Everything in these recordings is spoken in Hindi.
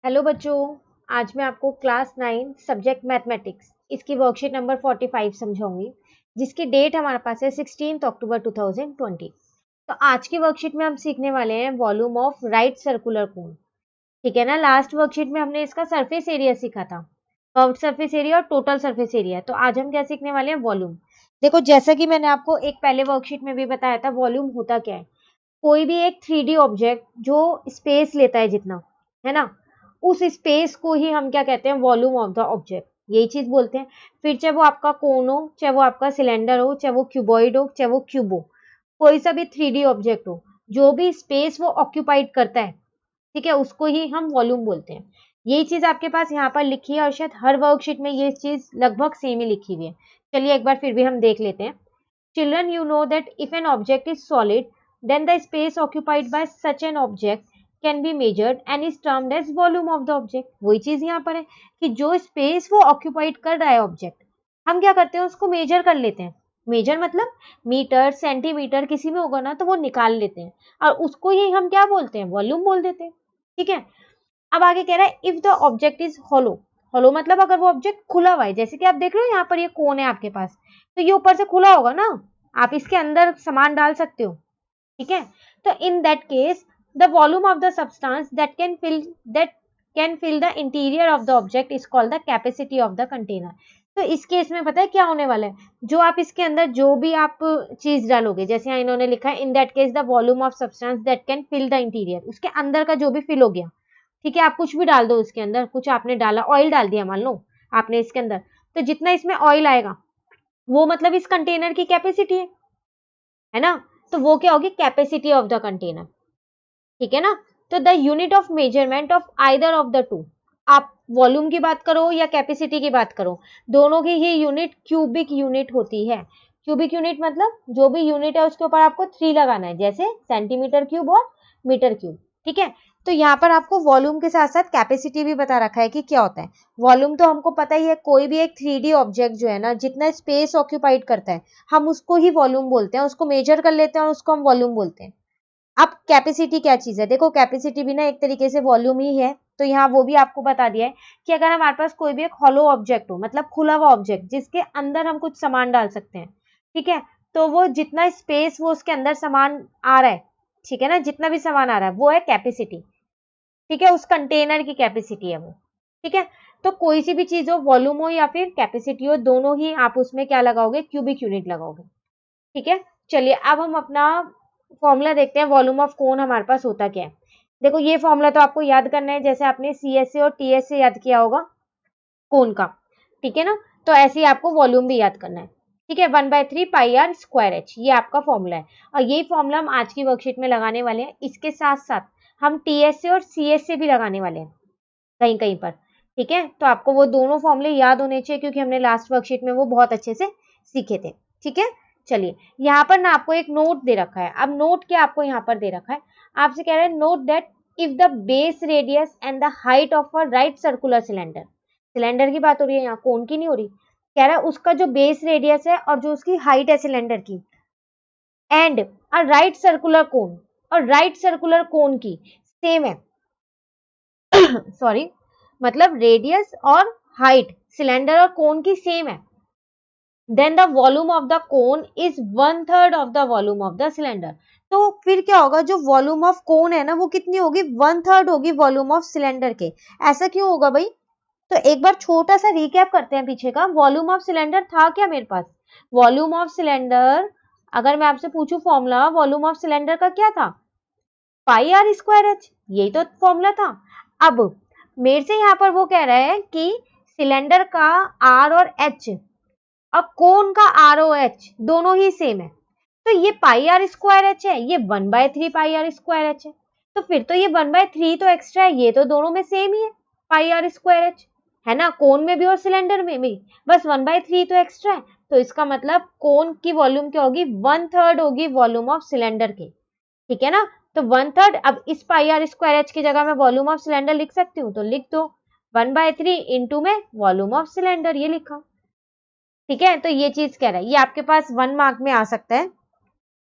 हेलो बच्चों। आज मैं आपको क्लास 9 सब्जेक्ट मैथमेटिक्स इसकी वर्कशीट नंबर 45 समझाऊंगी, जिसकी डेट हमारे पास है 16 अक्टूबर 2020। तो आज की वर्कशीट में हम सीखने वाले हैं वॉल्यूम ऑफ राइट सर्कुलर कोन। ठीक है ना। लास्ट वर्कशीट में हमने इसका सरफेस एरिया सीखा था, कर्व्ड सरफेस एरिया और टोटल सरफेस एरिया। तो आज हम क्या सीखने वाले हैं, वॉल्यूम। देखो, जैसा कि मैंने आपको एक पहले वर्कशीट में भी बताया था, वॉल्यूम होता क्या है। कोई भी एक 3D ऑब्जेक्ट जो स्पेस लेता है जितना, है ना, उस स्पेस को ही हम क्या कहते हैं, वॉल्यूम ऑफ द ऑब्जेक्ट, यही चीज बोलते हैं। फिर चाहे वो आपका कोन हो, चाहे वो आपका सिलेंडर हो, चाहे वो क्यूबॉइड हो, चाहे वो क्यूब हो, कोई सा भी 3D ऑब्जेक्ट हो, जो भी स्पेस वो ऑक्यूपाइड करता है, ठीक है, उसको ही हम वॉल्यूम बोलते हैं। यही चीज आपके पास यहाँ पर लिखी है और शायद हर वर्कशीट में ये चीज लगभग सेम ही लिखी हुई है। चलिए एक बार फिर भी हम देख लेते हैं। Children, you know that if an object is solid, then the space occupied by such an object can be measured and is termed as volume of the object। वही चीज यहाँ पर है कि जो स्पेस वो ऑक्यूपाइड कर रहा है ऑब्जेक्ट, हम क्या करते हैं, उसको मेजर कर लेते हैं। मेजर मतलब मीटर सेंटीमीटर किसी में होगा ना, तो वो निकाल लेते हैं और उसको ही हम क्या बोलते हैं, वॉल्यूम बोल देते हैं। ठीक है। अब आगे कह रहा है if the object is hollow. Hollow मतलब अगर वो ऑब्जेक्ट खुला हुआ है, जैसे कि आप देख रहे हो यहाँ पर ये कोन है आपके पास, तो ये ऊपर से खुला होगा ना, आप इसके अंदर सामान डाल सकते हो। ठीक है। तो in that case the volume of the substance that can fill the interior of the object is called the capacity of the container. तो इस केस में पता है क्या होने वाला है, जो आप इसके अंदर जो भी आप चीज डालोगे, जैसे यहाँ इन्होंने लिखा है in that case the volume of substance that can fill the interior, उसके अंदर का जो भी फिल हो गया। ठीक है। आप कुछ भी डाल दो उसके अंदर, कुछ आपने डाला, ऑयल डाल दिया मान लो आपने इसके अंदर, तो जितना इसमें ऑयल आएगा वो मतलब इस कंटेनर की कैपेसिटी है ना। तो वो क्या होगी, कैपेसिटी ऑफ द कंटेनर। ठीक है ना। तो the unit of measurement of either of the two, आप वॉल्यूम की बात करो या कैपेसिटी की बात करो, दोनों की ही यूनिट क्यूबिक यूनिट होती है। क्यूबिक यूनिट मतलब जो भी यूनिट है उसके ऊपर आपको 3 लगाना है, जैसे सेंटीमीटर क्यूब और मीटर क्यूब। ठीक है। तो यहाँ पर आपको वॉल्यूम के साथ साथ कैपेसिटी भी बता रखा है कि क्या होता है। वॉल्यूम तो हमको पता ही है, कोई भी एक 3D ऑब्जेक्ट जो है ना, जितना स्पेस ऑक्यूपाइड करता है, हम उसको ही वॉल्यूम बोलते हैं, उसको मेजर कर लेते हैं और उसको हम वॉल्यूम बोलते हैं। अब कैपेसिटी क्या चीज है, देखो कैपेसिटी भी ना एक तरीके से वॉल्यूम ही है। तो यहाँ वो भी आपको बता दिया है कि अगर हमारे पास कोई भी एक हॉलो ऑब्जेक्ट हो, मतलब खुला हुआ ऑब्जेक्ट जिसके अंदर हम कुछ सामान डाल सकते हैं, ठीक है, तो वो जितना स्पेस वो उसके अंदर सामान आ रहा है, ठीक है ना, जितना भी सामान आ रहा है वो है कैपेसिटी। ठीक है, उस कंटेनर की कैपेसिटी है वो। ठीक है। तो कोई सी भी चीज हो, वॉल्यूम हो या फिर कैपेसिटी हो, दोनों ही आप उसमें क्या लगाओगे, क्यूबिक यूनिट लगाओगे। ठीक है। चलिए अब हम अपना फॉर्मूला देखते हैं, वॉल्यूम ऑफ कोन हमारे पास होता क्या है। देखो ये फॉर्मूला तो आपको याद करना है, जैसे आपने सीएस और टीएस से याद किया होगा कोन का। ठीक है ना। तो ऐसे ही आपको वॉल्यूम भी याद करना है। ठीक है। 1/3 πr²h ये आपका फॉर्मूला है और यही फॉर्मूला हम आज की वर्कशीट में लगाने वाले हैं। इसके साथ साथ हम टीएस से और सीएस से भी लगाने वाले हैं कहीं कहीं पर। ठीक है। तो आपको वो दोनों फॉर्मूले याद होने चाहिए, क्योंकि हमने लास्ट वर्कशीट में वो बहुत अच्छे से सीखे थे। ठीक है। चलिए यहाँ पर ना आपको एक नोट दे रखा है। अब नोट क्या आपको यहाँ पर दे रखा है, आपसे कह रहा है note that if the base radius and the height of a right circular cylinder, cylinder की बात हो रही है यहाँ, कोन की नहीं हो रही। कह रहा है उसका जो बेस रेडियस है और जो उसकी हाइट है सिलेंडर की, एंड अ राइट सर्कुलर कोन, और राइट सर्कुलर कोन की सेम है सॉरी, मतलब रेडियस और हाइट सिलेंडर और कोन की सेम है, then the volume of the cone is 1/3 of the volume of the cylinder. तो फिर क्या होगा, जो वॉल्यूम ऑफ कोन है ना वो कितनी होगी, 1/3 होगी वॉल्यूम ऑफ सिलेंडर के। ऐसा क्यों होगा भाई, तो एक बार छोटा सा रिकैप करते हैं पीछे का। वॉल्यूम ऑफ सिलेंडर था क्या मेरे पास, वॉल्यूम ऑफ सिलेंडर, अगर मैं आपसे पूछूं फॉर्मूला वॉल्यूम ऑफ सिलेंडर का क्या था, πr²h, यही तो फॉर्मूला था। अब मेरे से यहाँ पर वो कह रहा है कि सिलेंडर का आर और एच और कोन का आर और एच दोनों ही सेम है, तो ये πr²h है, ये 1/3 πr²h है। तो फिर तो ये 1/3 तो एक्स्ट्रा है, ये तो दोनों में सेम ही है πr²h, है ना, कोन में भी और सिलेंडर में भी, बस 1/3 तो एक्स्ट्रा है। तो इसका मतलब कोन की वॉल्यूम क्या होगी, 1/3 होगी वॉल्यूम ऑफ सिलेंडर के। ठीक है ना। तो 1/3, अब इस πr²h की जगह मैं वॉल्यूम ऑफ सिलेंडर लिख सकती हूँ, तो लिख दो 1/3 इंटू में वॉल्यूम ऑफ सिलेंडर, ये लिखा। ठीक है। तो ये चीज कह रहा है, ये आपके पास 1 मार्क में आ सकता है,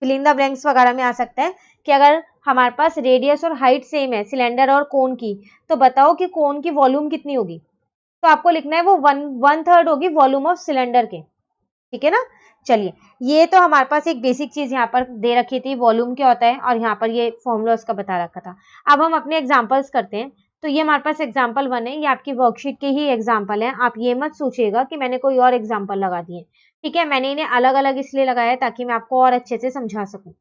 फिल इन द ब्लैंक्स वगैरह में आ सकता है कि अगर हमारे पास रेडियस और हाइट सेम है सिलेंडर और कोन की, तो बताओ कि कोन की वॉल्यूम कितनी होगी। तो आपको लिखना है वो 1/3 होगी वॉल्यूम ऑफ सिलेंडर के, ठीक है ना। चलिए, ये तो हमारे पास एक बेसिक चीज यहाँ पर दे रखी थी, वॉल्यूम क्या होता है, और यहाँ पर ये फॉर्मूला उसका बता रखा था। अब हम अपने एग्जांपल्स करते हैं। तो ये हमारे पास एग्जांपल 1 है, ये आपकी वर्कशीट के ही एग्जांपल है। आप ये मत सोचिएगा कि मैंने कोई और एग्जांपल लगा दिए, ठीक है। मैंने इन्हें अलग अलग इसलिए लगाया है ताकि मैं आपको और अच्छे से समझा सकूं,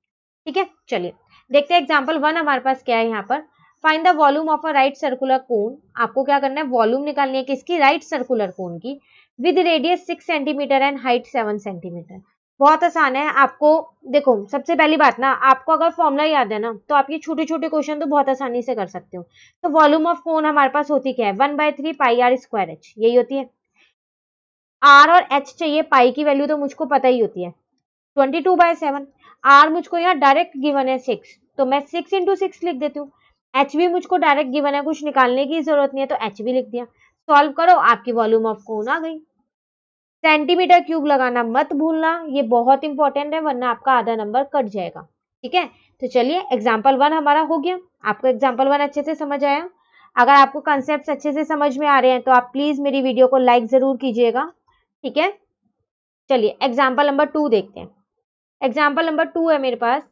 ठीक है। चलिए देखते हैं एग्जाम्पल 1 हमारे पास क्या है यहाँ पर। Find the volume of a right circular कोन। आपको क्या करना है, वॉल्यूम निकालनी है किसकी, राइट सर्कुलर कोन की, with radius 6 centimetre and height 7 centimetre. बहुत आसान है। आपको देखो, सबसे पहली बात ना, आपको अगर फॉर्मूला याद है ना, तो आप ये छोटे छोटे क्वेश्चन तो बहुत आसानी से कर सकते हो। तो वॉल्यूम ऑफ कोन हमारे पास होती क्या है, 1/3 पाई आर स्क्वायर एच, यही होती है। आर और एच चाहिए, पाई की वैल्यू तो मुझको पता ही होती है 22/7। आर मुझको यहाँ डायरेक्ट गिवन है 6, तो मैं 6 × 6 लिख देती हूँ। एच भी मुझको डायरेक्ट गिवन है, कुछ निकालने की जरूरत नहीं है, तो एच भी लिख दिया। सॉल्व करो, आपकी वॉल्यूम ऑफ कोन आ गई। सेंटीमीटर क्यूब लगाना मत भूलना, ये बहुत इंपॉर्टेंट है, वरना आपका आधा नंबर कट जाएगा, ठीक है। तो चलिए एग्जाम्पल 1 हमारा हो गया। आपको एग्जाम्पल 1 अच्छे से समझ आया। अगर आपको कंसेप्ट अच्छे से समझ में आ रहे हैं तो आप प्लीज मेरी वीडियो को लाइक जरूर कीजिएगा, ठीक है। चलिए एग्जाम्पल नंबर 2 देखते हैं। एग्जाम्पल नंबर 2 है मेरे पास,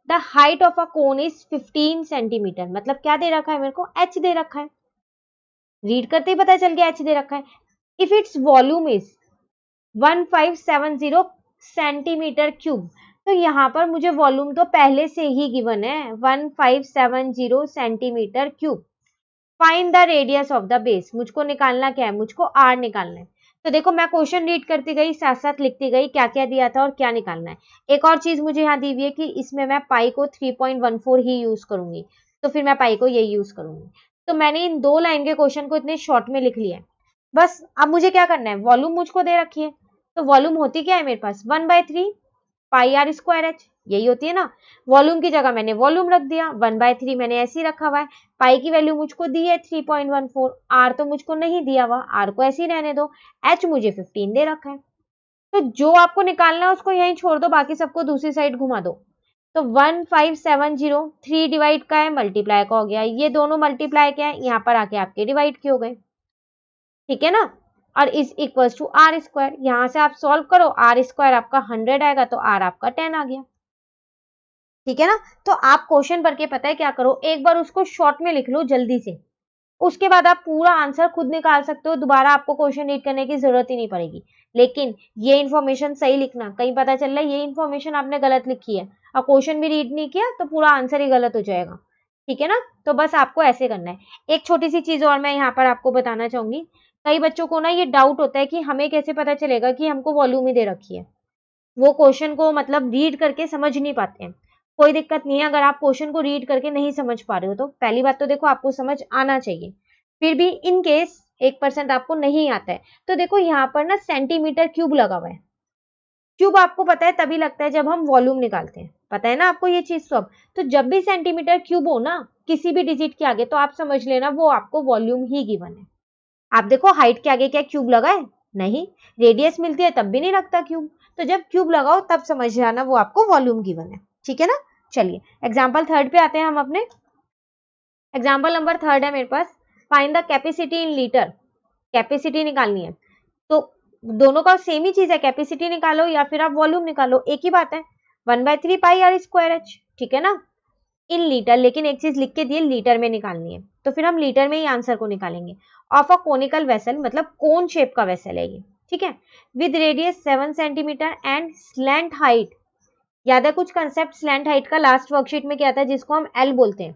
the height of a cone is 15 centimetre. मतलब क्या दे रखा है मेरे को, एच दे रखा है। रीड करते ही पता चल गया एच दे रखा है। If its volume is 1570 centimetre cube, तो यहाँ पर मुझे वॉल्यूम तो पहले से ही गिवन है 1570 centimetre cube. Find the radius of the base. मुझको निकालना क्या है, मुझको आर निकालना है। तो देखो मैं क्वेश्चन रीड करती गई, साथ साथ लिखती गई क्या क्या दिया था और क्या निकालना है। एक और चीज मुझे यहाँ दी हुई है कि इसमें मैं पाई को 3.14 ही यूज करूंगी, तो फिर मैं पाई को यही यूज करूंगी। तो मैंने इन 2 लाइन के क्वेश्चन को इतने शॉर्ट में लिख लिया है। बस अब मुझे क्या करना है, वॉल्यूम मुझको दे रखी है, तो वॉल्यूम होती क्या है मेरे पास, 1/3 पाई आर स्क्वायर एच, यही होती है ना। वॉल्यूम की जगह मैंने वॉल्यूम रख दिया, 1/3 मैंने ऐसे ही रखा हुआ है। पाई की वैल्यू मुझको दी है 3.14, आर तो मुझको नहीं दिया हुआ, आर को ऐसे ही रहने दो। एच मुझे 15 दे रखा है, तो जो आपको निकालना है उसको यहीं छोड़ दो, बाकी सबको दूसरी साइड घुमा दो। तो 1570 3 डिवाइड का है, मल्टीप्लाई का हो गया, ये दोनों मल्टीप्लाई के हैं, यहाँ पर आके आपके डिवाइड के हो गए, ठीक है ना। और is equals to r square, यहां से आप सॉल्व करो, आर स्क्वायर आपका 100 आएगा, तो आर आपका 10 आ गया, ठीक है ना। तो आप क्वेश्चन भर के पता है क्या करो, एक बार उसको शॉर्ट में लिख लो जल्दी से, उसके बाद आप पूरा आंसर खुद निकाल सकते हो, दोबारा आपको क्वेश्चन रीड करने की जरूरत ही नहीं पड़ेगी। लेकिन ये इन्फॉर्मेशन सही लिखना, कहीं पता चल रहा है ये इन्फॉर्मेशन आपने गलत लिखी है और क्वेश्चन भी रीड नहीं किया तो पूरा आंसर ही गलत हो जाएगा, ठीक है ना। तो बस आपको ऐसे करना है। एक छोटी सी चीज और मैं यहाँ पर आपको बताना चाहूंगी, कई बच्चों को ना ये डाउट होता है कि हमें कैसे पता चलेगा कि हमको वॉल्यूम ही दे रखी है, वो क्वेश्चन को मतलब रीड करके समझ नहीं पाते हैं। कोई दिक्कत नहीं है, अगर आप क्वेश्चन को रीड करके नहीं समझ पा रहे हो तो पहली बात तो देखो आपको समझ आना चाहिए, फिर भी इन केस 1% आपको नहीं आता है, तो देखो यहाँ पर ना सेंटीमीटर क्यूब लगा हुआ है। क्यूब आपको पता है तभी लगता है जब हम वॉल्यूम निकालते हैं, पता है ना आपको ये चीज सब। तो जब भी सेंटीमीटर क्यूब हो ना किसी भी डिजिट के आगे, तो आप समझ लेना वो आपको वॉल्यूम ही गिवन है। आप देखो हाइट के आगे क्या क्यूब लगा है, नहीं, रेडियस मिलती है तब भी नहीं लगता क्यूब, तो जब क्यूब लगाओ तब समझ जाना वो आपको वॉल्यूम गिवन है, ठीक है ना। चलिए एग्जाम्पल 3 पे आते हैं हम अपने। एग्जाम्पल नंबर 3 है मेरे पास, find the capacity in litre. Capacity निकालनी है, तो दोनों का सेम ही चीज है, कैपेसिटी निकालो या फिर आप वॉल्यूम निकालो, एक ही बात है, 1/3 पाई आर स्क्वायर एच, ठीक है ना, इन लीटर। लेकिन एक चीज लिख के दिए लीटर में निकालनी है, तो फिर हम लीटर में ही आंसर को निकालेंगे। ऑफ अ कोनिकल वेसल, मतलब कोन शेप का वेसल है ये, ठीक है, with radius 7 centimetre and slant height. याद है कुछ कंसेप्ट स्लैंट हाइट का लास्ट वर्कशीट में क्या था, जिसको हम एल बोलते हैं,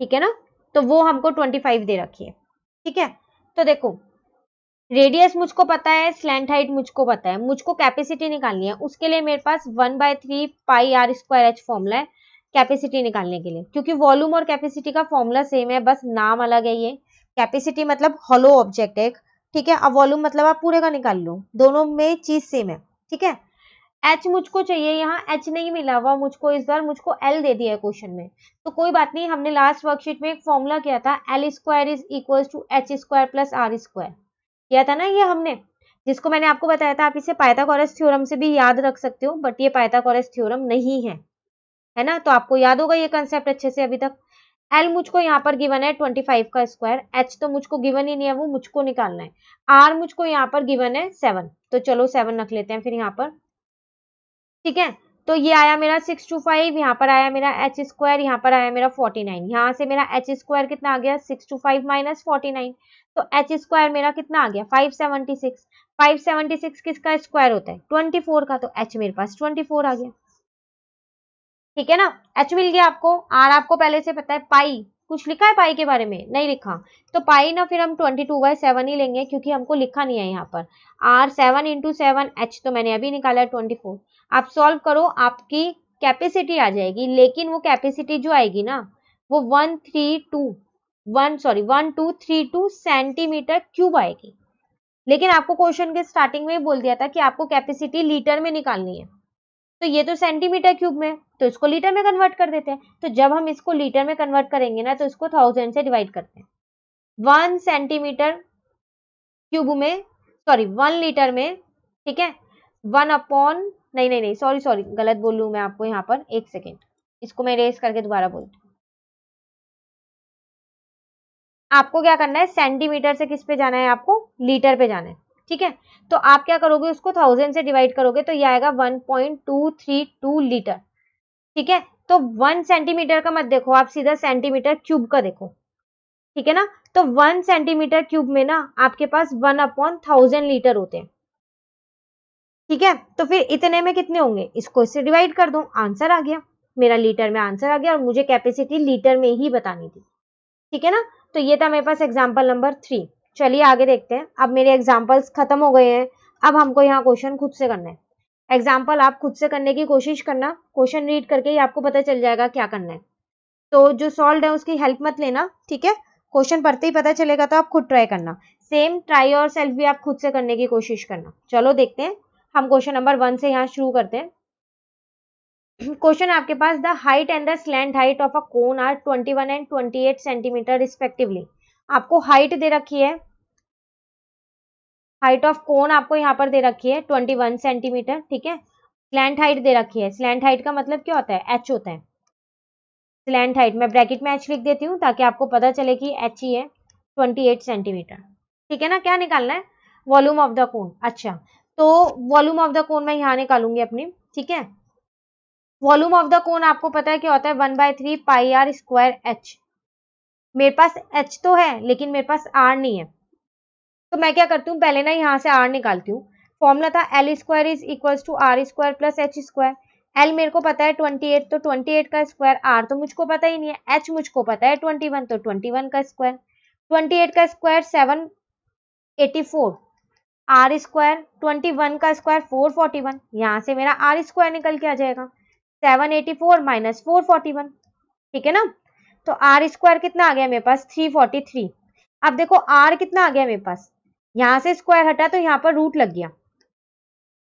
ठीक है ना। तो वो हमको 25 दे रखी है, ठीक है। तो देखो रेडियस मुझको पता है, स्लैंट हाइट मुझको पता है, मुझको कैपेसिटी निकालनी है, उसके लिए मेरे पास 1/3 पाई आर स्क्वायर एच फॉर्मूला है कैपेसिटी निकालने के लिए, क्योंकि वॉल्यूम और कैपेसिटी का फॉर्मूला सेम है, बस नाम अलग है। ये कैपेसिटी मतलब हॉलो ऑब्जेक्ट है, ठीक है। अब वॉल्यूम मतलब आप पूरे का निकाल लो, दोनों में चीज सेम है, ठीक है। एच मुझको चाहिए, यहाँ एच नहीं मिला हुआ मुझको, इस बार मुझको एल दे दिया है क्वेश्चन में, तो कोई बात नहीं, हमने लास्ट वर्कशीट में एक फॉर्मूला किया था, l square is equal to h square plus r square, किया था ना ये हमने, जिसको मैंने आपको बताया था आप इसे पाइथागोरस थ्योरम से भी याद रख सकते हो, बट ये पाइथागोरस थ्योरम नहीं है, है ना। तो आपको याद होगा ये कंसेप्ट अच्छे से अभी तक। एल मुझको यहाँ पर गिवन है 25 का स्क्वायर, एच तो मुझको गिवन ही नहीं है, वो मुझको निकालना है। आर मुझको यहाँ पर गिवन है 7, तो चलो 7 रख लेते हैं फिर यहाँ पर, ठीक है। तो ये आया मेरा 625, यहाँ पर आया मेरा एच स्क्वायर, यहाँ पर आया मेरा 49, यहाँ से मेरा एच स्क्वायर कितना आ गया 625 माइनस 49, तो एच स्क्वायर मेरा कितना आ गया 576। 576 किसका स्क्वायर होता है 24 का, तो एच मेरे पास 24 आ गया, ठीक है ना। एच मिल गया आपको। आर आपको पहले से पता है। पाई कुछ लिखा है पाई के बारे में, नहीं लिखा, तो पाई ना फिर हम 22/7 ही लेंगे, क्योंकि हमको लिखा नहीं है यहाँ पर। आर 7 इंटू 7, एच तो मैंने अभी निकाला है 24। आप सॉल्व करो, आपकी कैपेसिटी आ जाएगी, लेकिन वो कैपेसिटी जो आएगी ना वो 1232 सेंटीमीटर क्यूब आएगी। लेकिन आपको क्वेश्चन के स्टार्टिंग में बोल दिया था कि आपको कैपेसिटी लीटर में निकालनी है, तो ये तो सेंटीमीटर क्यूब में, तो इसको लीटर में कन्वर्ट कर देते हैं। तो जब हम इसको लीटर में कन्वर्ट करेंगे ना, तो इसको 1000 से डिवाइड करते हैं। 1 सेंटीमीटर क्यूब में, सॉरी 1 लीटर में, ठीक है, 1 अपॉन, नहीं सॉरी गलत बोल लूं मैं आपको यहाँ पर, एक सेकेंड, इसको मैं रेस करके दोबारा बोलती हूँ। आपको क्या करना है, सेंटीमीटर से किस पे जाना है, आपको लीटर पे जाना है, ठीक है। तो आप क्या करोगे, उसको 1000 से डिवाइड करोगे तो ये आएगा 1.232 लीटर, ठीक है। तो 1 सेंटीमीटर का मत देखो, आप सीधा सेंटीमीटर क्यूब का देखो, ठीक है ना। तो 1 सेंटीमीटर क्यूब में ना आपके पास 1/1000 लीटर होते हैं, ठीक है। तो फिर इतने में कितने होंगे, इसको इससे डिवाइड कर दो, आंसर आ गया मेरा, लीटर में आंसर आ गया, और मुझे कैपेसिटी लीटर में ही बतानी थी, ठीक है ना। तो ये था मेरे पास एग्जाम्पल नंबर 3। चलिए आगे देखते हैं। अब मेरे एग्जाम्पल्स खत्म हो गए हैं, अब हमको यहाँ क्वेश्चन खुद से करना है। एग्जाम्पल आप खुद से करने की कोशिश करना, क्वेश्चन रीड करके ही आपको पता चल जाएगा क्या करना है। तो जो सॉल्व है उसकी हेल्प मत लेना, ठीक है। क्वेश्चन पढ़ते ही पता चलेगा, तो आप खुद ट्राई करना। सेम ट्राई और सेल्फ भी आप खुद से करने की कोशिश करना। चलो देखते हैं, हम क्वेश्चन नंबर 1 से यहाँ शुरू करते हैं। क्वेश्चन आपके पास, the height and the slant height of a cone are 21 and 28 centimetre respectively. आपको हाइट दे रखी है, हाइट ऑफ कोन आपको यहाँ पर दे रखी है 21 सेंटीमीटर, ठीक है। स्लैंट हाइट दे रखी है, स्लैंट हाइट का मतलब क्या होता है, एच होता है। स्लैंट हाइट मैं ब्रैकेट में एच लिख देती हूँ ताकि आपको पता चले कि एच ही है, 28 सेंटीमीटर, ठीक है ना। क्या निकालना है, वॉल्यूम ऑफ द कोन। अच्छा, तो वॉल्यूम ऑफ द कोन मैं यहाँ निकालूंगी अपनी, ठीक है। वॉल्यूम ऑफ द कोन आपको पता है क्या होता है, 1/3 पाई आर स्क्वायर एच। मेरे पास एच तो है लेकिन मेरे पास आर नहीं है, तो मैं क्या करती हूँ, पहले ना यहाँ से आर निकालती हूँ। फॉर्मूला था l square is equal to r square plus h square. L मेरे को पता है 28, तो 28 का स्क्वायर, आर तो मुझको पता ही नहीं है, एच मुझको पता है 21, तो 21 का स्क्वायर, 28 का स्क्वायर 784, आर स्क्वायर 21 का स्क्वायर 441, यहाँ से मेरा आर स्क्वायर निकल के आ जाएगा 784 माइनस 441, ठीक है ना। तो आर स्क्वायर कितना आ गया मेरे पास 343। अब देखो आर कितना आ गया मेरे पास, यहां से स्क्वायर हटा तो यहाँ पर रूट लग गया।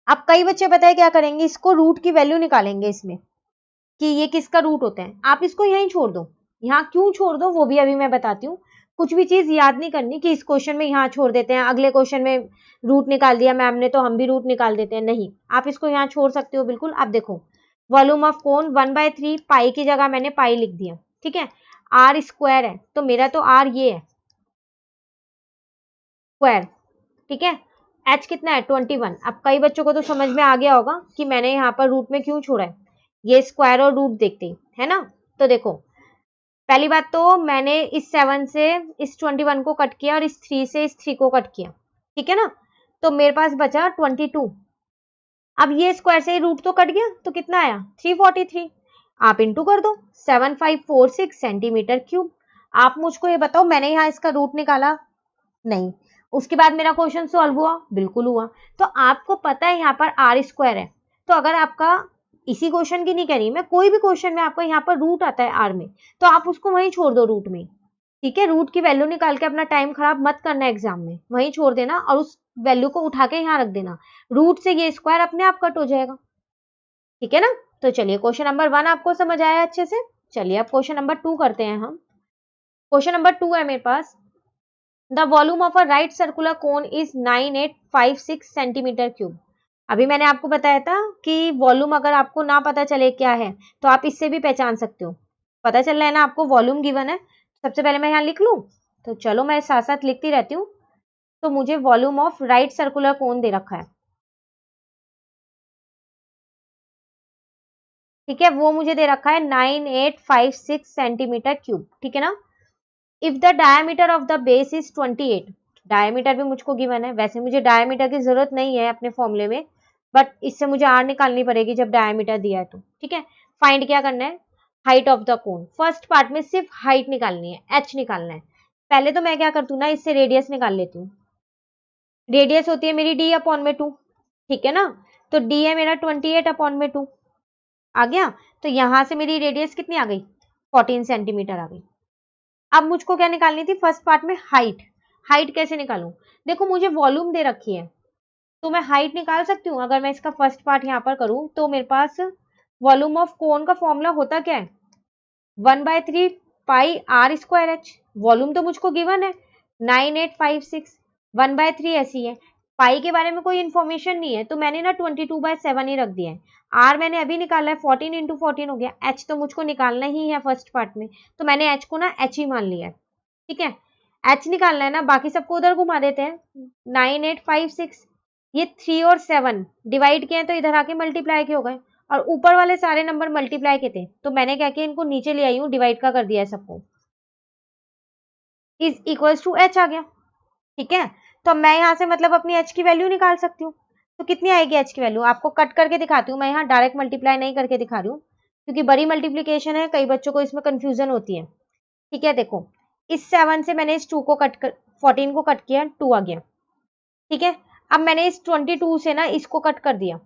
अब कई बच्चे पता है क्या करेंगे, इसको रूट की वैल्यू निकालेंगे इसमें कि ये किसका रूट होता है। आप इसको यहीं छोड़ दो, यहाँ क्यों छोड़ दो वो भी अभी मैं बताती हूँ। कुछ भी चीज याद नहीं करनी कि इस क्वेश्चन में यहाँ छोड़ देते हैं, अगले क्वेश्चन में रूट निकाल दिया मैम ने तो हम भी रूट निकाल देते हैं, नहीं, आप इसको यहाँ छोड़ सकते हो बिल्कुल। आप देखो वॉल्यूम ऑफ कोन 1/3 पाई की जगह मैंने पाई लिख दिया, ठीक है। आर स्क्वायर है तो मेरा तो आर ये है स्क्वायर, ठीक है। एच कितना है 21। अब कई बच्चों को तो समझ में आ गया होगा कि मैंने यहाँ पर रूट में क्यों छोड़ा है, ये स्क्वायर और रूट देखते ही, है ना। तो देखो पहली बात तो मैंने इस 7 से इस 21 को कट किया और इस 3 से इस 3 को कट किया, ठीक है ना। तो मेरे पास बचा 22। अब ये स्क्वायर से रूट तो कट गया, तो कितना आया 343। आप इंटू कर दो, 7546 सेंटीमीटर क्यूब। आप मुझको ये बताओ, मैंने यहाँ इसका रूट निकाला नहीं, उसके बाद मेरा क्वेश्चन सॉल्व हुआ, बिल्कुल हुआ। तो आपको पता है यहाँ पर आर स्क्वायर है, तो अगर आपका इसी क्वेश्चन की नहीं कह रही मैं, कोई भी क्वेश्चन में आपको यहाँ पर रूट आता है आर में, तो आप उसको वहीं छोड़ दो रूट में, ठीक है। रूट की वैल्यू निकाल के अपना टाइम खराब मत करना एग्जाम में, वहीं छोड़ देना और उस वैल्यू को उठा के यहाँ रख देना, रूट से ये स्क्वायर अपने आप कट हो जाएगा, ठीक है ना। तो चलिए क्वेश्चन नंबर 1 आपको समझ आया अच्छे से। चलिए अब क्वेश्चन नंबर 2 करते हैं हम। क्वेश्चन नंबर 2 है मेरे पास, the volume of a right circular cone is 9856 centimetre cube. अभी मैंने आपको बताया था कि वॉल्यूम अगर आपको ना पता चले क्या है तो आप इससे भी पहचान सकते हो। पता चल रहा है ना आपको वॉल्यूम गिवन है। सबसे पहले मैं यहाँ लिख लूं, तो चलो मैं साथ साथ लिखती रहती हूँ। तो मुझे volume of right circular cone दे रखा है, ठीक है, वो मुझे दे रखा है 9856 सेंटीमीटर क्यूब, ठीक है ना। If the diameter of the base is 28, diameter भी मुझको गिवन है। वैसे मुझे डायमीटर की जरूरत नहीं है अपने फॉर्मूले में, बट इससे मुझे आर निकालनी पड़ेगी जब डायमीटर दिया है तो, ठीक है। फाइंड क्या करना है, height of the cone. First part में सिर्फ हाइट निकालनी है, एच निकालना है। पहले तो मैं क्या करती हूँ ना, इससे रेडियस निकाल लेती हूँ। रेडियस होती है मेरी डी अपॉन में 2, ठीक है ना। तो डी है मेरा 28 अपॉन में 2 आ गया। तो यहां से मेरी रेडियस कितनी आ गई, 14 सेंटीमीटर आ गई। अब मुझको क्या निकालनी थी, फर्स्ट पार्ट में हाइट। हाइट कैसे निकालूं, देखो मुझे वॉल्यूम दे रखी है तो मैं हाइट निकाल सकती हूँ। अगर मैं इसका फर्स्ट पार्ट यहाँ पर करूँ तो मेरे पास वॉल्यूम ऑफ कोन का फॉर्मूला होता क्या है, 1/3 पाई आर स्क्वायर एच। वॉल्यूम तो मुझको गिवन है 9856, 1/3 ऐसी है। पाई के बारे में कोई इन्फॉर्मेशन नहीं है तो मैंने ना 22/7 ही रख दिया है। आर मैंने अभी निकाला है, 14 इंटू 14 हो गया। एच तो मुझको निकालना ही है फर्स्ट पार्ट में, तो मैंने एच को ना एच ही मान लिया है, ठीक है। एच निकालना है ना, बाकी सबको उधर घुमा देते हैं। 9856, ये 3 और 7 डिवाइड किए तो इधर आके मल्टीप्लाई के हो गए, और ऊपर वाले सारे नंबर मल्टीप्लाई के थे तो मैंने क्या किया, इनको नीचे ले आई हूँ, डिवाइड का कर दिया है सबको। इज इक्वल्स टू एच आ गया, ठीक है। तो मैं यहाँ से मतलब अपनी एच की वैल्यू निकाल सकती हूँ। तो कितनी आएगी एच की वैल्यू, आपको कट करके दिखाती हूँ मैं, यहाँ डायरेक्ट मल्टीप्लाई नहीं करके दिखा रही हूँ क्योंकि बड़ी मल्टीप्लीकेशन है, कई बच्चों को इसमें कंफ्यूजन होती है, ठीक है। देखो इस 7 से मैंने इस 2 को कट कर 14 को कट किया, 2 आ गया, ठीक है। अब मैंने इस 22 से ना इसको कट कर दिया।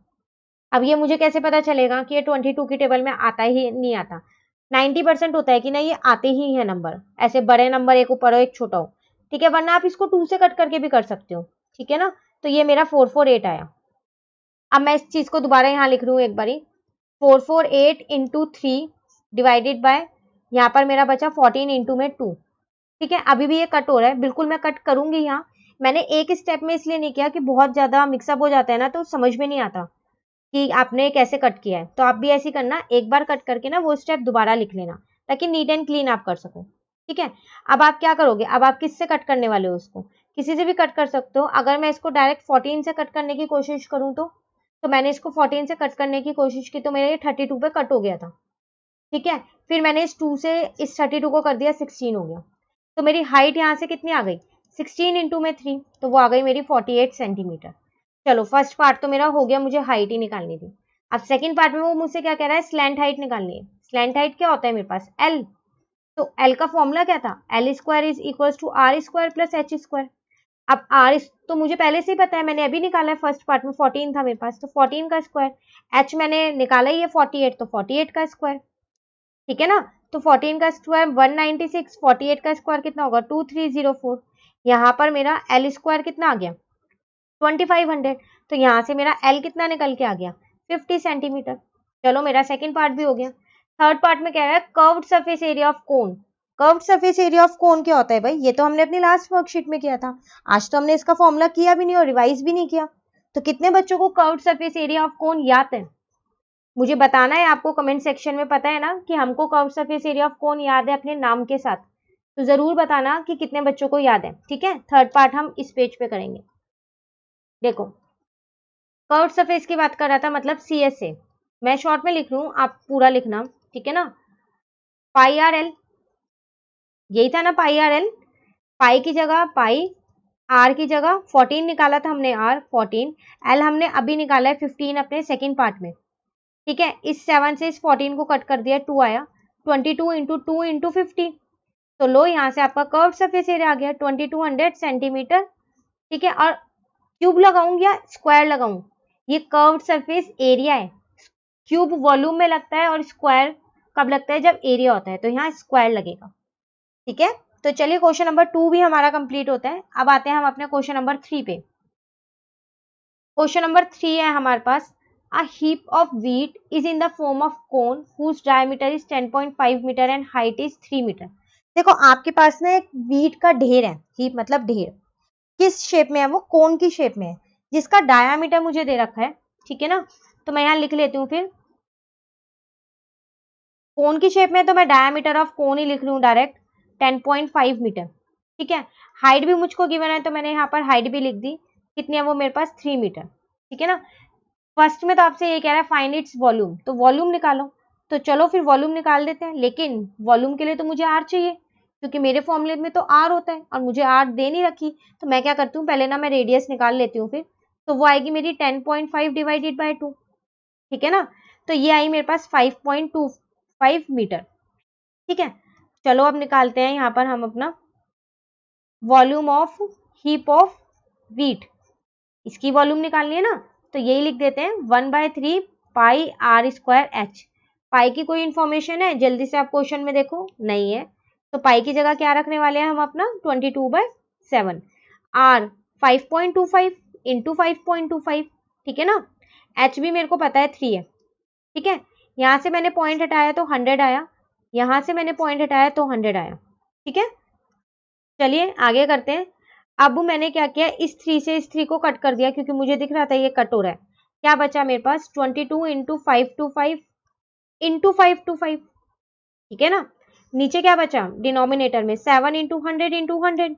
अब ये मुझे कैसे पता चलेगा कि ये 22 की टेबल में आता ही नहीं आता, 90% होता है कि नहीं ये आते ही है नंबर, ऐसे बड़े नंबर एक ऊपर हो एक छोटा हो, ठीक है। वरना आप इसको 2 से कट करके भी कर सकते हो, ठीक है ना। तो ये मेरा 448 आया। अब मैं इस चीज को दोबारा यहाँ लिख रही हूँ एक बारी, 448 इंटू 3 डिवाइडेड बाय, यहाँ पर मेरा बचा 14 इंटू में 2, ठीक है। अभी भी ये कट हो रहा है, बिल्कुल मैं कट करूंगी यहाँ। मैंने एक स्टेप में इसलिए नहीं किया कि बहुत ज्यादा मिक्सअप हो जाता है ना तो समझ में नहीं आता कि आपने कैसे कट किया है। तो आप भी ऐसे करना, एक बार कट करके ना वो स्टेप दोबारा लिख लेना ताकि नीट एंड क्लीन आप कर सको, ठीक है। अब आप क्या करोगे, अब आप किससे कट करने वाले हो, उसको किसी से भी कट कर सकते हो। अगर मैं इसको डायरेक्ट 14 से कट करने की कोशिश करूँ तो मैंने इसको 14 से कट करने की कोशिश की तो मेरे 32 पे कट हो गया था, ठीक है। फिर मैंने इस 2 से इस 32 को कर दिया 16 हो गया। तो मेरी हाइट यहाँ से कितनी आ गई, 16 इंटू में 3, तो वो आ गई मेरी 48 सेंटीमीटर। चलो फर्स्ट पार्ट तो मेरा हो गया, मुझे हाइट ही निकालनी थी। अब सेकंड पार्ट में वो मुझसे क्या कह रहा है, स्लैंट हाइट निकालनी है। स्लैंट हाइट क्या होता है मेरे पास, एल। तो एल का फॉर्मूला क्या था, l square is equal to r square plus h square. अब आर तो मुझे पहले से ही पता है, मैंने अभी निकाला है, फर्स्ट पार्ट में 14 था मेरे पास तो 14 का स्क्वायर। एच मैंने निकाला ही है 48, तो 48 का स्क्वायर, ठीक है ना। तो 14 का स्क्वायर 196, 48 का स्क्वायर कितना होगा 2304। यहाँ पर मेरा एल स्क्वायर कितना आ गया 2500, तो यहाँ से मेरा एल कितना निकल के आ गया 50 सेंटीमीटर। चलो मेरा सेकंड पार्ट भी हो गया। थर्ड पार्ट में कह रहा है curved surface area of cone. Curved surface area of cone क्या होता है भाई, ये तो हमने अपनी लास्ट वर्कशीट में किया था, आज तो हमने इसका फॉर्मूला किया भी नहीं और रिवाइज भी नहीं किया। तो कितने बच्चों को curved surface area of cone याद है, मुझे बताना है। आपको कमेंट सेक्शन में पता है ना कि हमको curve surface area of cone याद है अपने नाम के साथ, तो जरूर बताना कि कितने बच्चों को याद है, ठीक है। थर्ड पार्ट हम इस पेज पे करेंगे। देखो कर्व सरफेस की बात कर रहा था, मतलब सी एस ए, मैं शॉर्ट में लिख रही हूँ, आप पूरा लिखना, ठीक है ना। पाई आर एल, यही था ना पाई आर एल। पाई की जगह पाई, आर की जगह 14 निकाला था हमने, आर 14, एल हमने अभी निकाला है 15 अपने सेकेंड पार्ट में, ठीक है। इस 7 से इस 14 को कट कर दिया, 2 आया, 22 इंटू 2 इंटू 50। तो लो यहाँ से आपका कर्व सरफेस एरिया आ गया 2200 सेंटीमीटर, ठीक है। और क्यूब लगाऊं या स्क्वायर लगाऊं, ये कर्व सरफेस एरिया है। क्यूब वॉल्यूम में लगता है और स्क्वायर कब लगता है, जब एरिया होता है, तो यहाँ स्क्वायर लगेगा, ठीक है। तो चलिए क्वेश्चन नंबर 2 भी हमारा कंप्लीट होता है। अब आते हैं हम अपने क्वेश्चन नंबर 3 पे। क्वेश्चन नंबर 3 है हमारे पास, a heap of wheat is in the form of cone whose diameter is 10.5 metre and height is 3 metre. देखो आपके पास ना एक वीट का ढेर है, हीप मतलब ढेर, किस शेप में है वो, कोन की शेप में है, जिसका डायामीटर मुझे दे रखा है ठीक है ना। तो मैं यहाँ लिख लेती हूँ फिर कोन की शेप में, तो मैं डायमीटर ऑफ कोन ही लिख लूँ डायरेक्ट 10.5 मीटर। ठीक है, हाइट भी मुझको गिवन है तो मैंने यहाँ पर हाइट भी लिख दी, कितनी है वो मेरे पास 3 मीटर। ठीक है ना। फर्स्ट में तो आपसे ये कह रहा है फाइंड इट्स वॉल्यूम, तो वॉल्यूम निकालो। तो चलो फिर वॉल्यूम निकाल देते हैं, लेकिन वॉल्यूम के लिए तो मुझे आर चाहिए, क्योंकि मेरे फॉर्मूले में तो आर होता है और मुझे आर दे नहीं रखी। तो मैं क्या करती हूँ, पहले ना मैं रेडियस निकाल लेती हूँ फिर, तो वो आएगी मेरी 10.5 डिवाइडेड बाय 2। ठीक है ना। तो ये आई मेरे पास 5.25 मीटर। ठीक है, चलो अब निकालते हैं यहाँ पर हम अपना volume of heap of wheat. इसकी वॉल्यूम निकालनी है ना, तो यही लिख देते हैं 1/3 पाई आर स्क्वायर एच। पाई की कोई इंफॉर्मेशन है जल्दी से आप क्वेश्चन में देखो, नहीं है, तो पाई की जगह क्या रखने वाले हैं हम अपना 22/7। R 5.25 into 5.25। ठीक है ना। एच भी मेरे को पता है 3 है। ठीक है, यहाँ से मैंने पॉइंट हटाया तो 100 आया, यहाँ से मैंने पॉइंट हटाया तो 100 आया। ठीक है, चलिए आगे करते हैं। अब मैंने क्या किया, इस 3 से इस 3 को कट कर दिया, क्योंकि मुझे दिख रहा था ये कट हो रहा है। क्या बचा मेरे पास 22 इंटू 525 इंटू 525। ठीक है ना। नीचे क्या बचा डिनोमिनेटर में 7 इंटू 100 इंटू 100।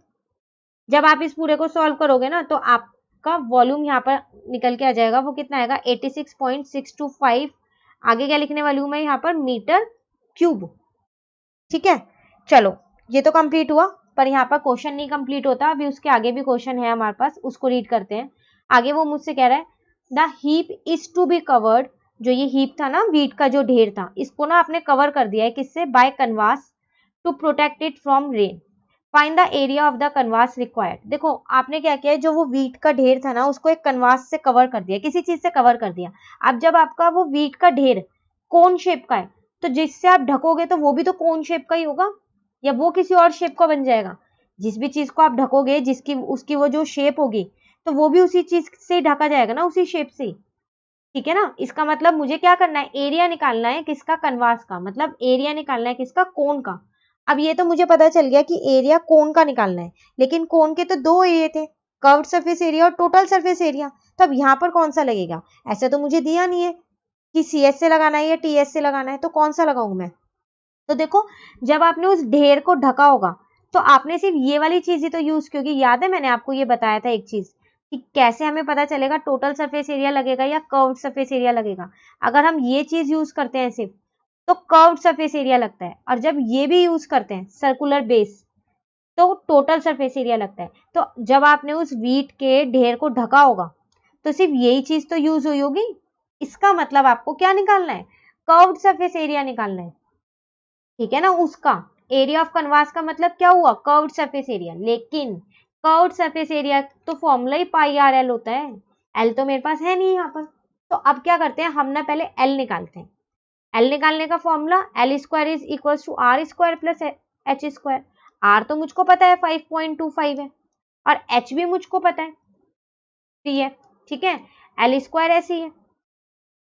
जब आप इस पूरे को सॉल्व करोगे ना, तो आपका वॉल्यूम यहाँ पर निकल के आ जाएगा, वो कितना आएगा 86.625। आगे क्या लिखने वाली हूँ मैं यहाँ पर, मीटर क्यूब। ठीक है, चलो ये तो कंप्लीट हुआ, पर यहाँ पर क्वेश्चन नहीं कंप्लीट होता, अभी उसके आगे भी क्वेश्चन है हमारे पास, उसको रीड करते हैं। आगे वो मुझसे कह रहा है the heap is to be covered. जो ये हीप था ना, व्हीट का जो ढेर था, इसको ना आपने कवर कर दिया है किससे, by canvas to protect it from rain. Find the area of the canvas required. देखो आपने क्या किया है, जो वो व्हीट का ढेर था ना, उसको एक कनवास से कवर कर दिया, किसी चीज से कवर कर दिया। अब जब आपका वो व्हीट का ढेर कोन शेप का है, तो जिससे आप ढकोगे तो वो भी तो कोन शेप का ही होगा, या वो किसी और शेप का बन जाएगा। जिस भी चीज को आप ढकोगे, जिसकी उसकी वो जो शेप होगी, तो वो भी उसी चीज से ढका जाएगा ना, उसी शेप से। ठीक है ना। इसका मतलब मुझे क्या करना है, एरिया निकालना है किसका, कनवास का, मतलब एरिया निकालना है किसका, कोन का। अब ये तो मुझे पता चल गया कि एरिया कोन का निकालना है, लेकिन कोन के तो दो एरिया थे, कर्व्ड सरफेस एरिया और टोटल सरफेस एरिया। तो अब यहाँ पर कौन सा लगेगा, ऐसा तो मुझे दिया नहीं है कि सी एस से लगाना है या टी एस से लगाना है, तो कौन सा लगाऊं मैं। तो देखो, जब आपने उस ढेर को ढका होगा, तो आपने सिर्फ ये वाली चीज ही तो यूज की होगी। याद है मैंने आपको ये बताया था एक चीज, कि कैसे हमें पता चलेगा टोटल सरफेस एरिया लगेगा या कर्व्ड सरफेस एरिया लगेगा। अगर हम ये चीज यूज करते हैं सिर्फ, तो कर्व्ड सरफेस एरिया लगता है, और जब ये भी यूज करते हैं सर्कुलर बेस, तो टोटल सरफेस एरिया लगता है। तो जब आपने उस व्हीट के ढेर को ढका होगा, तो सिर्फ यही चीज तो यूज हुई होगी। इसका मतलब आपको क्या निकालना है, कर्व्ड सरफेस एरिया निकालना है। ठीक है ना। उसका एरिया ऑफ कनवास का मतलब क्या हुआ, कर्व्ड सरफेस एरिया। लेकिन कर्व्ड सरफेस एरिया तो फॉर्मूला ही पाई आर एल होता है, एल तो मेरे पास है नहीं यहाँ पर। तो अब क्या करते हैं, हम ना पहले एल निकालते हैं। एल निकालने का formula l square is equal to r square plus h square. R तो मुझको पता है 5.25 है, और एच भी मुझको पता है 3 है। ठीक है, एल स्क्वायर ऐसे ही है।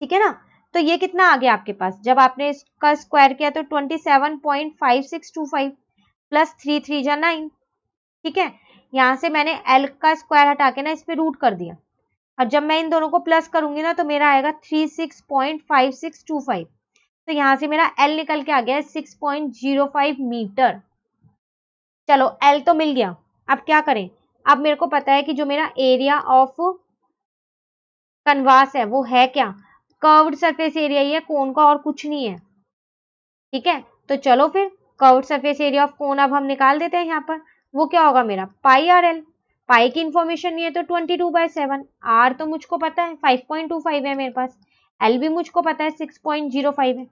ठीक है ना। तो ये कितना आ गया आपके पास, जब आपने इसका स्क्वायर किया तो 27.5625 प्लस 3 3 जा 9। ठीक है, यहाँ से मैंने एल का स्क्वायर हटा के ना इस पे रूट कर दिया, और जब मैं इन दोनों को प्लस करूंगी ना, तो मेरा आएगा 36.5625। तो यहाँ से मेरा एल निकल के आ गया 6.05 मीटर। चलो एल तो मिल गया, अब क्या करें। अब मेरे को पता है कि जो मेरा एरिया ऑफ कनवास है वो है क्या, कर्व्ड सरफेस एरिया ही है कोन का, और कुछ नहीं है। ठीक है, तो चलो फिर curved surface area of cone अब हम निकाल देते हैं यहाँ पर। वो क्या होगा मेरा, पाई आर एल। पाई की इंफॉर्मेशन नहीं है तो 22/7। आर तो मुझको पता है 5.25 है मेरे पास, एल भी मुझको पता है 6.05 है।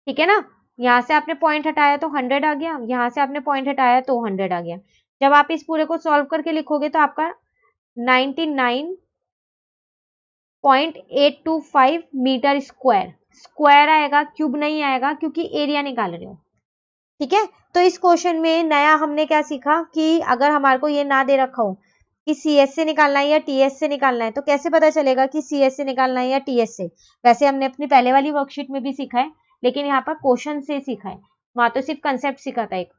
ठीक है ना। यहाँ से आपने पॉइंट हटाया तो 100 आ गया, यहाँ से आपने पॉइंट हटाया तो 100 आ गया। जब आप इस पूरे को सॉल्व करके लिखोगे तो आपका 99.825 मीटर स्क्वायर स्क्वायर आएगा, क्यूब नहीं आएगा, क्योंकि एरिया निकाल रहे हो। ठीक है, तो इस क्वेश्चन में नया हमने क्या सीखा कि अगर हमारे को ये ना दे रखा हो कि सी एस से निकालना है या टी एस से निकालना है, तो कैसे पता चलेगा कि सी एस से निकालना है या टी एस से। वैसे हमने अपनी पहले वाली वर्कशीट में भी सीखा है, लेकिन यहाँ पर क्वेश्चन से सीखा है, वहां तो सिर्फ कंसेप्ट सीखा था एक।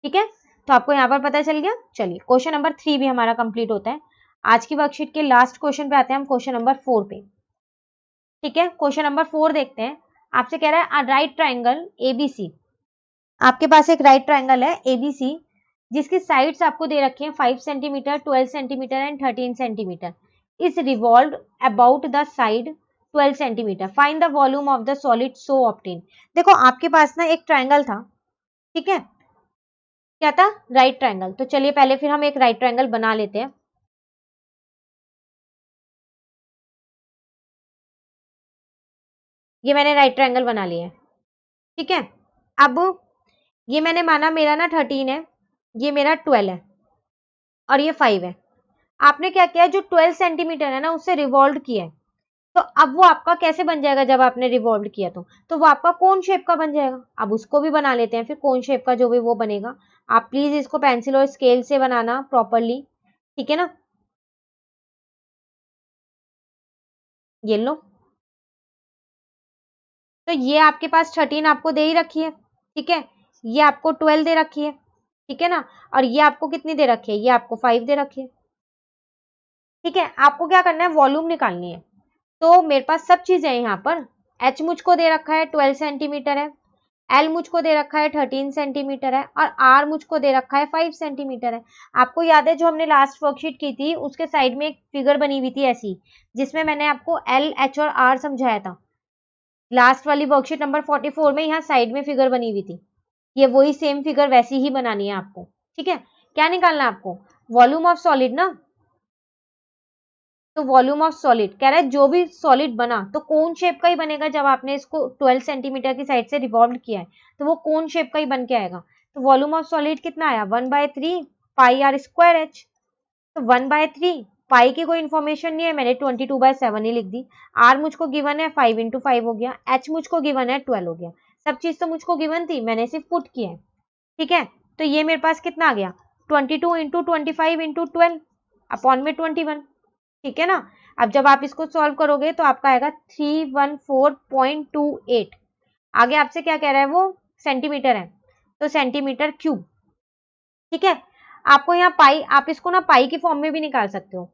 ठीक है, तो आपको यहाँ पर पता चल गया। चलिए क्वेश्चन नंबर 3 भी हमारा कंप्लीट होता है। आज की वर्कशीट के लास्ट क्वेश्चन पे आते हैं हम, क्वेश्चन नंबर 4 पे। ठीक है, क्वेश्चन नंबर 4 देखते हैं। आपसे कह रहा है राइट ट्राइंगल एबीसी। आपके पास एक राइट ट्राइंगल है एबीसी जिसकी साइड्स आपको दे रखी हैं 5 centimetre, 12 centimetre and 13 centimetre. Is revolved about the side 12 centimetre. Find the volume of the solid so obtain. देखो आपके पास ना एक ट्राइंगल था, ठीक है, क्या था, राइट ट्राइंगल। तो चलिए पहले फिर हम एक राइट ट्राइंगल बना लेते हैं। ये मैंने राइट ट्राइंगल बना लिया है, ठीक है। अब ये मैंने माना मेरा ना 13 है, ये मेरा 12 है और ये 5 है। आपने क्या किया, जो 12 सेंटीमीटर है ना उससे रिवॉल्व किया है। तो अब वो आपका कैसे बन जाएगा, जब आपने रिवॉल्व किया तो वो आपका कोन शेप का बन जाएगा। अब उसको भी बना लेते हैं फिर, कोन शेप का जो भी वो बनेगा। आप प्लीज इसको पेंसिल और स्केल से बनाना प्रॉपरली, ठीक है ना। ये लो, तो ये आपके पास 13 आपको दे ही रखी है, ठीक है। ये आपको 12 दे रखी है, ठीक है ना। और ये आपको कितनी दे रखी है, ये आपको 5 दे रखी है, ठीक है। आपको क्या करना है, वॉल्यूम निकालनी है। तो मेरे पास सब चीजें हैं यहाँ पर। एच मुझको दे रखा है 12 सेंटीमीटर है, एल मुझको दे रखा है 13 सेंटीमीटर है और आर मुझको दे रखा है 5 सेंटीमीटर है। आपको याद है जो हमने लास्ट वर्कशीट की थी उसके साइड में एक फिगर बनी हुई थी ऐसी, जिसमें मैंने आपको एल, एच और आर समझाया था। लास्ट वाली वर्कशीट नंबर 44 में यहाँ साइड में फिगर बनी हुई थी। ये वही सेम फिगर वैसी ही बनानी है आपको, ठीक है। क्या निकालना है आपको, वॉल्यूम ऑफ सॉलिड ना। तो वॉल्यूम ऑफ सॉलिड कह रहा है जो भी सॉलिड बना तो कोन शेप का ही बनेगा। जब आपने इसको 12 सेंटीमीटर की साइड से रिवॉल्व किया है तो वो कोन शेप का ही बन के आएगा। तो वॉल्यूम ऑफ सॉलिड कितना आया, 1/3 पाई आर स्क्वायर एच। तो 1/3 पाई की कोई इन्फॉर्मेशन नहीं है, मैंने 22/7 ही लिख दी। आर मुझको गिवन है 5 × 5 हो गया, एच मुझको गिवन है 12 हो गया। सब चीज तो मुझको गिवन थी, मैंने सिर्फ पुट किया है, ठीक है। तो ये मेरे पास कितना आ गया, 22 × 25 × 12 अपॉन में 21, ठीक है ना। अब जब आप इसको सॉल्व करोगे तो आपका आएगा 314.28। आगे आपसे क्या कह रहा है, वो सेंटीमीटर है तो सेंटीमीटर क्यूब, ठीक है। आपको यहाँ पाई, आप इसको ना पाई की फॉर्म में भी निकाल सकते हो,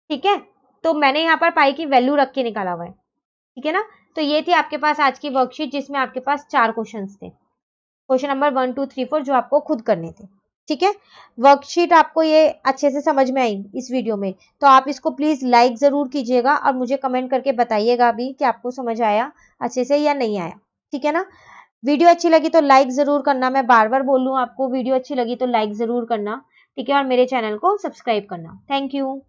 ठीक है। तो मैंने यहाँ पर पाई की वैल्यू रख के निकाला हुआ है, ठीक है ना। तो ये थी आपके पास आज की वर्कशीट जिसमें आपके पास 4 क्वेश्चन थे, क्वेश्चन नंबर 1, 2, 3, 4 जो आपको खुद करने थे, ठीक है। वर्कशीट आपको ये अच्छे से समझ में आई इस वीडियो में, तो आप इसको प्लीज लाइक जरूर कीजिएगा और मुझे कमेंट करके बताइएगा भी कि आपको समझ आया अच्छे से या नहीं आया, ठीक है ना। वीडियो अच्छी लगी तो लाइक जरूर करना, मैं बार बार बोल लूँ आपको, वीडियो अच्छी लगी तो लाइक जरूर करना, ठीक है। और मेरे चैनल को सब्सक्राइब करना। Thank you.